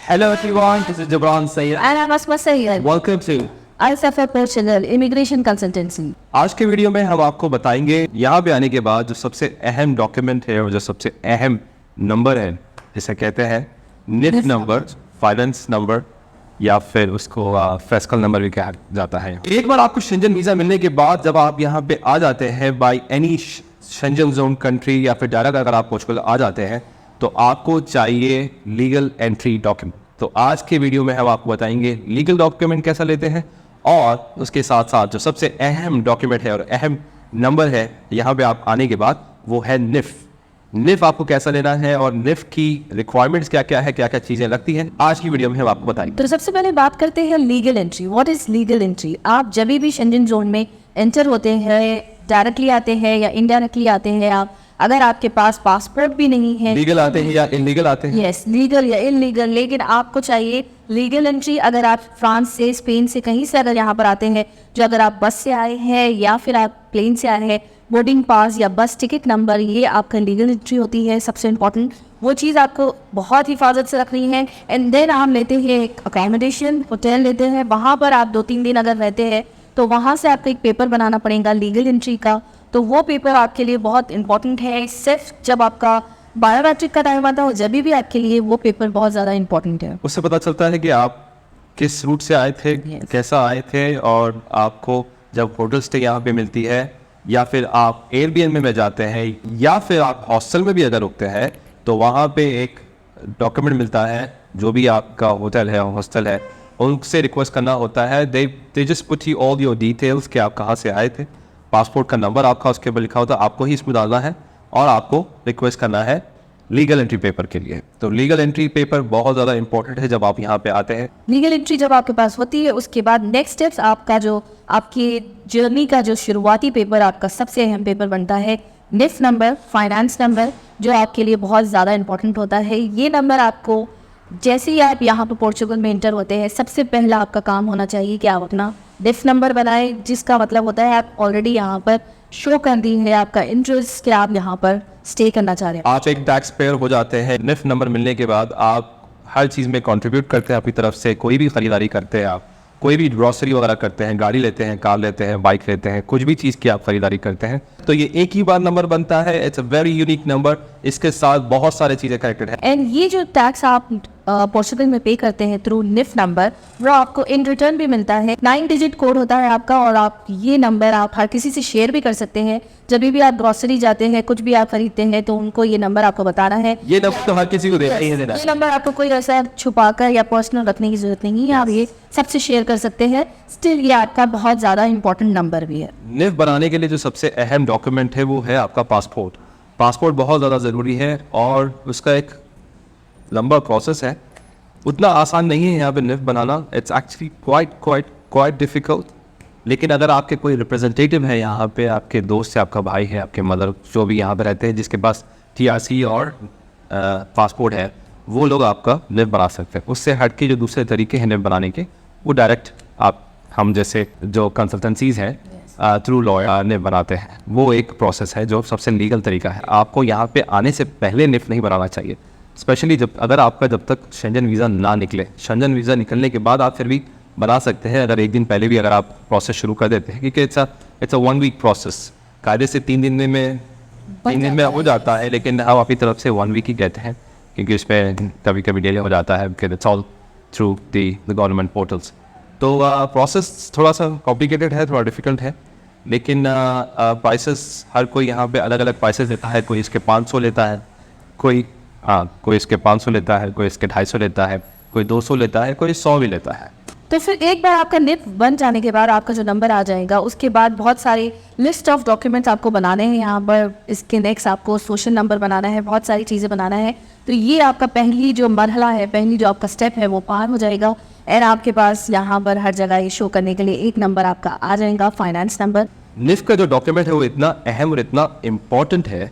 Hello everyone, this is Jabran Sayyid. And I'm Asma Sayyid. Welcome to ISFF channel, Immigration Consultancy. आज के video में हम आपको बताएंगे यहाँ पे आने के बाद जो सबसे अहम डॉक्यूमेंट है और जो सबसे अहम नंबर है, जिसे कहते हैं निफ नंबर, फाइनेंस नंबर या फिर उसको फिस्कल नंबर भी कहा जाता है। एक बार आपको शेंजन वीज़ा मिलने के बाद जब आप यहाँ पे आ जाते हैं by any Schengen zone country या फिर डायरेक्ट अगर आप पोर्चुगल आ जाते हैं तो आपको चाहिए लीगल एंट्री डॉक्यूमेंट। तो आज के वीडियो में हम आपको बताएंगे लीगल डॉक्यूमेंट कैसा लेते हैं और उसके साथ साथ जो सबसे अहम डॉक्यूमेंट है और अहम नंबर है यहाँ पे आप आने के बाद वो है निफ। निफ आपको कैसा लेना है और निफ की रिक्वायरमेंट्स क्या क्या है, क्या क्या चीज़ें लगती हैं, आज की वीडियो में हम आपको बताएंगे। तो सबसे पहले बात करते हैं legal entry. What is legal entry? आप जब भी शेंजन जोन में एंटर होते हैं, डायरेक्टली आते हैं या इनडायरेक्टली आते हैं, आप अगर आपके पास पासपोर्ट भी नहीं है, लीगल आते हैं या इलीगल आते हैं, यस लीगल या इलीगल, लेकिन आपको चाहिए लीगल एंट्री। अगर आप फ्रांस से, स्पेन से, कहीं से अगर यहाँ पर आते हैं, जो अगर आप बस से आए हैं या फिर आप प्लेन से आए हैं, बोर्डिंग पास या बस टिकट नंबर, ये आपका लीगल एंट्री होती है। सबसे इम्पोर्टेंट वो चीज़ आपको बहुत हिफाजत से रखनी है। एंड देन हम लेते हैं एक अकोमोडेशन, होटल लेते हैं, वहाँ पर आप 2-3 दिन अगर रहते हैं तो वहाँ से आपको एक पेपर बनाना पड़ेगा लीगल एंट्री का। तो वो पेपर आपके लिए बहुत इंपॉर्टेंट है। सिर्फ जब आपका बायोमेट्रिक का टाइम आता है जब भी आपके लिए वो पेपर बहुत ज़्यादा इंपॉर्टेंट है। उससे पता चलता है कि आप किस रूट से आए थे, कैसा आए थे, और आपको जब होटल स्टे यहाँ पे मिलती है या फिर आप एयरबीएनबी में जाते हैं या फिर आप हॉस्टल में भी अगर रुकते हैं तो वहाँ पे एक डॉक्यूमेंट मिलता है। जो भी आपका होटल है, हॉस्टल है, उनसे रिक्वेस्ट करना होता है। They just put you all your details कि आप कहाँ से आए थे, पासपोर्ट का नंबर आपका उसके ऊपर लिखा होता है, आपको ही इसमें डालना है और आपको रिक्वेस्ट करना है लीगल एंट्री पेपर के लिए। तो लीगल एंट्री पेपर बहुत ज़्यादा इंपॉर्टेंट है जब आप यहाँ पे आते हैं। लीगल एंट्री जब आपके पास होती है उसके बाद नेक्स्ट स्टेप्स आपका जो आपकी जर्नी का जो शुरुआती पेपर आपका सबसे अहम पेपर बनता है निफ नंबर, फाइनेंस नंबर, जो आपके लिए बहुत ज़्यादा इंपॉर्टेंट होता है। ये नंबर आपको जैसे ही आप यहाँ पर पोर्चुगल में इंटर होते हैं सबसे पहला आपका काम होना चाहिए कि आप अपना निफ नंबर बनाएं, जिसका मतलब होता है आप ऑलरेडी यहाँ पर शो कर दी है आपका इंटरेस्ट कि आप यहाँ पर स्टे करना चाह रहे हैं। आप एक टैक्स पेयर हो जाते हैं। निफ नंबर मिलने के बाद आप हर चीज़ में कंट्रीब्यूट करते हैं अपनी तरफ से। कोई भी खरीदारी करते हैं, आप कोई भी ग्रॉसरी वगैरह करते हैं, गाड़ी लेते हैं, कार लेते हैं, बाइक लेते हैं, कुछ भी चीज़ की आप खरीदारी करते हैं तो ये एक ही बार नंबर बनता है। It's a very unique number. इसके साथ बहुत सारे चीज़ें कनेक्टेड है। एंड ये जो टैक्स आप पोर्चुगल में पे करते हैं थ्रू निफ नंबर, वो आपको इन रिटर्न भी मिलता है। 9 डिजिट कोड होता है आपका और आप ये नंबर आप हर किसी से शेयर भी कर सकते हैं। जब भी आप ग्रोसरी जाते हैं, कुछ भी आप खरीदते हैं तो उनको ये नंबर आपको बताना है। ये नंबर तो हर किसी को देना ही है। ये नंबर आपको कोई ऐसा छुपा कर या पर्सनल रखने की जरूरत नहीं है, आप ये सबसे शेयर कर सकते हैं। स्टिल ये आपका बहुत ज़्यादा इंपॉर्टेंट नंबर भी है। निफ बनाने के लिए जो सबसे अहम डॉक्यूमेंट है वो है आपका पासपोर्ट। पासपोर्ट बहुत ज़्यादा ज़रूरी है और उसका एक लंबा प्रोसेस है। उतना आसान नहीं है यहाँ पे nif banana. It's actually quite difficult. लेकिन अगर आपके कोई रिप्रेजेंटेटिव है यहाँ पे, आपके दोस्त है, आपका भाई है, आपके मदर, जो भी यहाँ पे रहते हैं जिसके पास TRC और पासपोर्ट है, वो लोग आपका निफ बना सकते हैं। उससे हट के जो दूसरे तरीके हैं निफ बनाने के, वो डायरेक्ट हम जैसे जो कंसल्टेंसीज़ हैं थ्रू लॉयर निफ बनाते हैं। वो एक प्रोसेस है जो सबसे लीगल तरीका है। आपको यहाँ पे आने से पहले निफ नहीं बनाना चाहिए, स्पेशली जब तक शेंजन वीज़ा ना निकले। शेंजन वीज़ा निकलने के बाद आप फिर भी बना सकते हैं, अगर एक दिन पहले भी अगर आप प्रोसेस शुरू कर देते हैं, क्योंकि इट्स अ 1 वीक प्रोसेस। कायदे से 3 दिन में हो जाता है, लेकिन हम अपनी तरफ से 1 वीक ही कहते हैं क्योंकि उसमें कभी कभी डिले हो जाता है, because it's all through the government portals. तो प्रोसेस थोड़ा सा कॉम्प्लिकेटेड है, थोड़ा डिफिकल्ट है, लेकिन प्राइसेस हर कोई यहाँ पे अलग अलग प्राइसेस लेता है। कोई इसके 500 लेता है, कोई इसके 500 लेता है, कोई इसके 250 लेता है, कोई 200 लेता है, कोई 100 भी लेता है। तो फिर एक बार आपका निफ बन जाने के बाद आपका जो नंबर आ जाएगा, उसके बाद बहुत सारे लिस्ट ऑफ डॉक्यूमेंट्स आपको बनाने हैं यहाँ पर। इसके नेक्स्ट आपको सोशल नंबर बनाना है, बहुत सारी चीज़ें बनाना है। तो ये आपका पहली जो मरहला है, पहली जो आपका स्टेप है वो पार हो जाएगा। एंड आपके पास यहाँ पर हर जगह ये शो करने के लिए एक नंबर आपका आ जाएगा, फाइनेंस नंबर। निफ का जो डॉक्यूमेंट है वो इतना अहम और इतना इम्पॉर्टेंट है।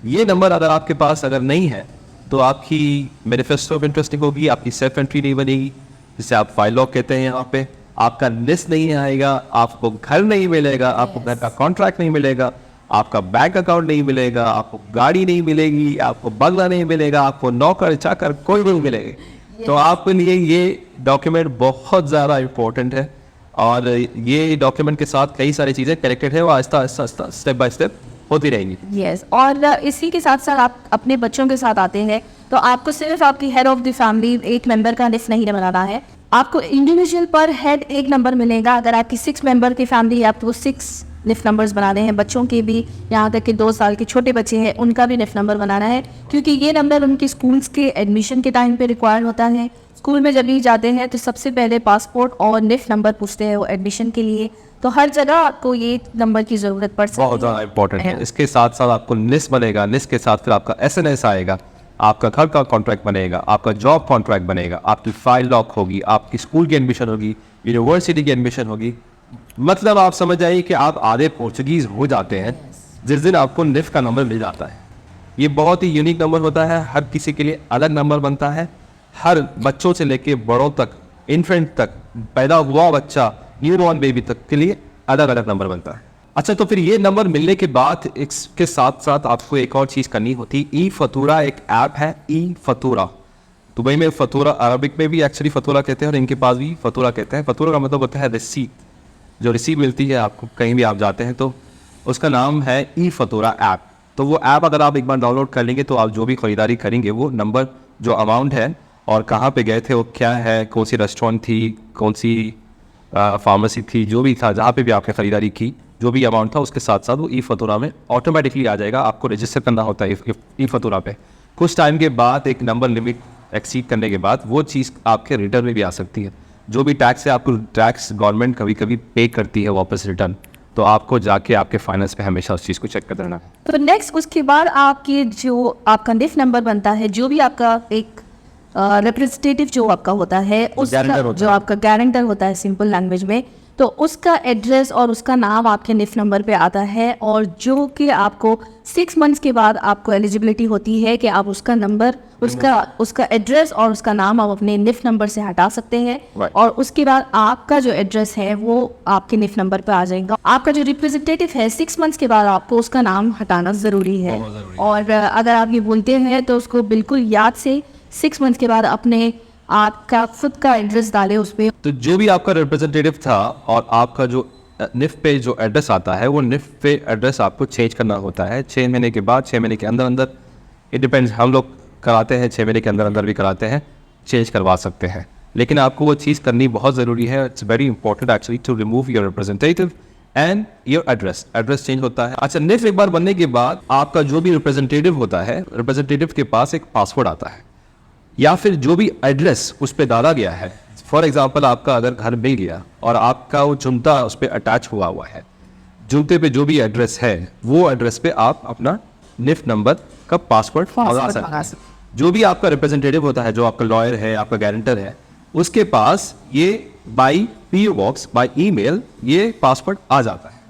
ये नंबर अगर आपके पास अगर नहीं है तो आपकी मैनिफेस्टो ऑफ इंटरेस्ट नहीं होगी, आपकी सेल्फ एंट्री नहीं बनेगी, जिसे आप फाइल लॉक कहते हैं। यहाँ पे आपका लिस्ट नहीं आएगा, आपको घर नहीं मिलेगा, आपको घर का कॉन्ट्रैक्ट नहीं मिलेगा, आपका बैंक अकाउंट नहीं मिलेगा, आपको गाड़ी नहीं मिलेगी, आपको बंगला नहीं मिलेगा, आपको नौकर चाकर कोई नहीं मिलेगा। तो आपके लिए ये डॉक्यूमेंट बहुत ज़्यादा इम्पोर्टेंट है और ये डॉक्यूमेंट के साथ कई सारी चीज़ें कनेक्टेड है, वो Aahista Aahista Aahista step by step होती रहेंगी। यस और इसी के साथ साथ आप अपने बच्चों के साथ आते हैं तो आपको सिर्फ आपकी हेड ऑफ द फैमिली एक मेंबर का लिस्ट नहीं बनाना है, आपको इंडिविजुअल पर हेड एक नंबर मिलेगा। अगर आपकी 6 मेंबर की फैमिली है आपको 6 निफ नंबर्स बनाने हैं, बच्चों के भी, यहाँ तक कि 2 साल के छोटे बच्चे हैं उनका भी निफ नंबर बनाना है, क्योंकि ये नंबर उनके स्कूल्स के एडमिशन के टाइम पे रिक्वायर्ड होता है। स्कूल में जब भी जाते हैं तो सबसे पहले पासपोर्ट और निफ नंबर पूछते हैं वो एडमिशन के लिए, तो हर जगह आपको ये नंबर की ज़रूरत पड़ सकती है। बहुत ज़्यादा इंपॉर्टेंट है। इसके साथ साथ आपको निस बनेगा, निस के साथ फिर आपका SNS आएगा, आपका घर का कॉन्ट्रैक्ट बनेगा, आपका जॉब कॉन्ट्रैक्ट बनेगा, आपकी फाइल लॉक होगी, आपकी स्कूल की एडमिशन होगी, यूनिवर्सिटी की एडमिशन होगी। मतलब आप समझ जाइए कि आप आधे पोर्चुगीज़ हो जाते हैं जिस दिन आपको निफ का नंबर मिल जाता है। ये बहुत ही यूनिक नंबर होता है, हर किसी के लिए अलग नंबर बनता है, हर बच्चों से लेके बड़ों तक, इन्फेंट तक, पैदा हुआ बच्चा, न्यूबॉर्न बेबी तक के लिए अलग अलग नंबर बनता है। अच्छा, तो फिर ये नंबर मिलने के बाद इसके साथ साथ आपको एक और चीज़ करनी होती है। ई फतूरा एक ऐप है, ई फतूरा। दुबई में फतूरा, अरबिक में भी एक्चुअली फतूरा कहते हैं और इनके पास भी फतूरा कहते हैं। फतूरा का मतलब होता है रिसीट, जो रिसीट मिलती है आपको कहीं भी आप जाते हैं तो उसका नाम है ई फतूरा ऐप। तो वो ऐप अगर आप एक बार डाउनलोड कर लेंगे तो आप जो भी ख़रीदारी करेंगे वो नंबर, जो अमाउंट है और कहाँ पे गए थे, वो क्या है, कौन सी रेस्टोरेंट थी, कौन सी फार्मेसी थी, जो भी था, जहाँ पे भी आपने ख़रीदारी की, जो भी अमाउंट था उसके साथ साथ वो ई फतूरा में ऑटोमेटिकली आ जाएगा। आपको रजिस्टर करना होता है ई फतूरा पे। कुछ टाइम के बाद, एक नंबर लिमिट एक्सीड करने के बाद, वो चीज़ आपके रिटर्न में भी आ सकती है। जो भी टैक्स है, आपको टैक्स गवर्नमेंट कभी कभी पे करती है वापस रिटर्न, तो आपको जाके आपके फाइनेंस पे हमेशा उस चीज़ को चेक कर देना है। तो नेक्स्ट उसके बाद आपके जो आपका निफ नंबर बनता है, जो भी आपका एक रिप्रेजेंटेटिव जो आपका होता है, उसका जो आपका गारंटर होता है सिंपल लैंग्वेज में, तो उसका एड्रेस और उसका नाम आपके निफ नंबर पे आता है, और जो कि आपको 6 मंथ्स के बाद आपको एलिजिबिलिटी होती है कि आप उसका नंबर, उसका एड्रेस और उसका नाम आप अपने निफ नंबर से हटा सकते हैं। और उसके बाद आपका जो एड्रेस है वो आपके निफ नंबर पे आ जाएगा। आपका जो रिप्रेजेंटेटिव है 6 मंथ्स के बाद आपको उसका नाम हटाना ज़रूरी है। और अगर आप ये बोलते हैं तो उसको बिल्कुल याद से 6 मंथ्स के बाद अपने आपका खुद का एड्रेस डाले उस पर। तो जो भी आपका रिप्रेजेंटेटिव था और आपका जो निफ पे जो एड्रेस आता है, वो निफ पे एड्रेस आपको चेंज करना होता है 6 महीने के बाद, 6 महीने के अंदर अंदर, इट डिपेंड्स। हम लोग कराते हैं 6 महीने के अंदर अंदर भी कराते हैं, चेंज करवा सकते हैं, लेकिन आपको वो चीज़ करनी बहुत ज़रूरी है। It's very important actually to remove your representative and your address change होता है। अच्छा, निफ एक बार बनने के बाद आपका जो भी रिप्रेजेंटेटिव होता है, रिप्रेजेंटेटिव के पास एक पासवर्ड आता है, या फिर जो भी एड्रेस उस पर डाला गया है। फॉर एग्जांपल, आपका अगर घर मिल गया और आपका वो जुमता उस पर अटैच हुआ है, जुमते पे जो भी एड्रेस है वो एड्रेस पे आप अपना निफ नंबर का पासवर्ड मंगा सकते हैं। जो भी आपका रिप्रेजेंटेटिव होता है, जो आपका लॉयर है, आपका गारंटर है, उसके पास ये by PO box, by email ये पासवर्ड आ जाता है।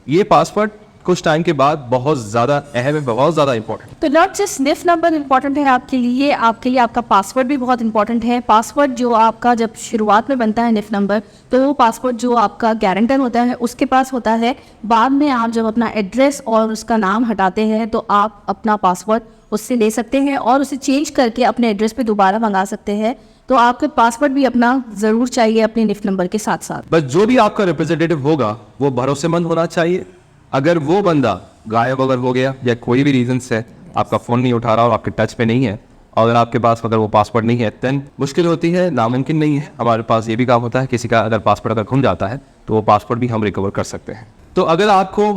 ये पासवर्ड कुछ टाइम के बाद बहुत ज़्यादा अहम है, बहुत ज़्यादा इंपॉर्टेंट। तो not just nif number important है आपके लिए आपका पासवर्ड भी बहुत इंपॉर्टेंट है। पासवर्ड जो आपका जब शुरुआत में बनता है निफ नंबर, तो वो पासवर्ड जो आपका गारंटर होता है उसके पास होता है। बाद में आप जब अपना एड्रेस और उसका नाम हटाते हैं तो आप अपना पासवर्ड उससे ले सकते हैं और उसे चेंज करके अपने एड्रेस पे दोबारा मंगा सकते हैं। तो आपके पासवर्ड भी अपना ज़रूर चाहिए अपने निफ नंबर के साथ साथ। बस जो भी आपका रिप्रेजेंटेटिव होगा वो भरोसेमंद होना चाहिए। अगर वो बंदा गायब अगर हो गया या कोई भी रीज़न से आपका फ़ोन नहीं उठा रहा और आपके टच पे नहीं है, और अगर आपके पास अगर वो पासवर्ड नहीं है, देन मुश्किल होती है, नामुमकिन नहीं है। हमारे पास ये भी काम होता है, किसी का अगर पासवर्ड अगर घुम जाता है तो वो पासवर्ड भी हम रिकवर कर सकते हैं। तो अगर आपको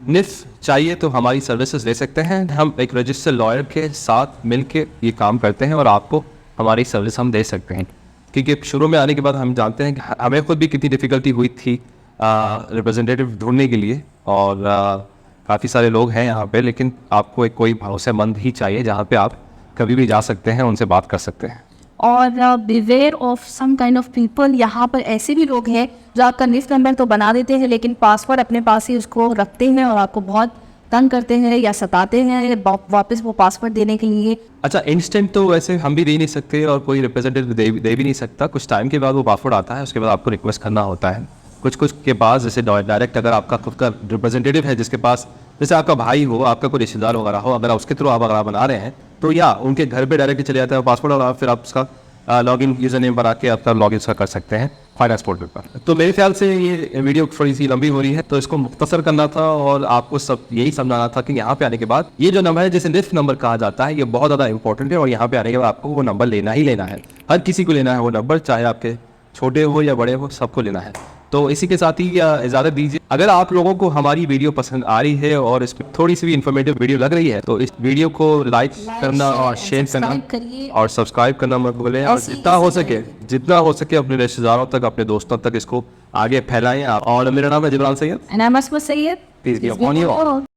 निफ चाहिए तो हमारी सर्विसेज ले सकते हैं। हम एक रजिस्टर्ड लॉयर के साथ मिल के ये काम करते हैं और आपको हमारी सर्विस हम दे सकते हैं। क्योंकि शुरू में आने के बाद हम जानते हैं कि हमें खुद भी कितनी डिफ़िकल्टी हुई थी रिप्रेजेंटेटिव ढूंढने के लिए, और काफ़ी सारे लोग हैं यहाँ पे, लेकिन आपको एक कोई भरोसेमंद ही चाहिए जहाँ पे आप कभी भी जा सकते हैं, उनसे बात कर सकते हैं। और beware of some kind of people, यहाँ पर ऐसे भी लोग हैं जो आपका निफ नंबर तो बना देते हैं लेकिन पासवर्ड अपने पास ही उसको रखते हैं और आपको बहुत तंग करते हैं या सताते हैं वापस वो पासवर्ड देने के लिए। अच्छा, इंस्टेंट तो वैसे हम भी दे नहीं सकते और कोई रिप्रेजेंटेटिव दे भी नहीं सकता। कुछ टाइम के बाद वो पासवर्ड आता है, उसके बाद आपको रिक्वेस्ट करना होता है। कुछ के पास जैसे डायरेक्ट अगर आपका खुद का रिप्रेजेंटेटिव है, जिसके पास जैसे आपका भाई हो, आपका कोई रिश्तेदार वगैरह हो, अगर उसके थ्रू आप अगर बना रहे हैं तो या उनके घर पे डायरेक्ट चले जाता है पासवर्ड और फिर आप उसका लॉगिन यूज़र नेम बना के आपका लॉगिन कर सकते हैं फाइनेंस पोर्टल पर। तो मेरे ख्याल से ये वीडियो थोड़ी सी लंबी हो रही है, तो इसको मुख्तसर करना था और आपको सब यही समझाना था कि यहाँ पे आने के बाद ये जो नंबर है जिसे निफ्ट नंबर कहा जाता है, ये बहुत ज़्यादा इंपॉर्टेंट है और यहाँ पे आने के बाद आपको वो नंबर लेना ही लेना है। हर किसी को लेना है वो नंबर, चाहे आपके छोटे हो या बड़े हो, सबको लेना है। तो इसी के साथ ही इजाज़त दीजिए। अगर आप लोगों को हमारी वीडियो पसंद आ रही है और इस पर थोड़ी सी भी इन्फॉर्मेटिव वीडियो लग रही है तो इस वीडियो को लाइक करना और शेयर करना और सब्सक्राइब करना मत भूलें, और जितना हो सके अपने रिश्तेदारों तक, अपने दोस्तों तक इसको आगे फैलाएं। और मेरा नाम है Jibran Syed. And I'm Asma Sayyed. Peace be upon you all.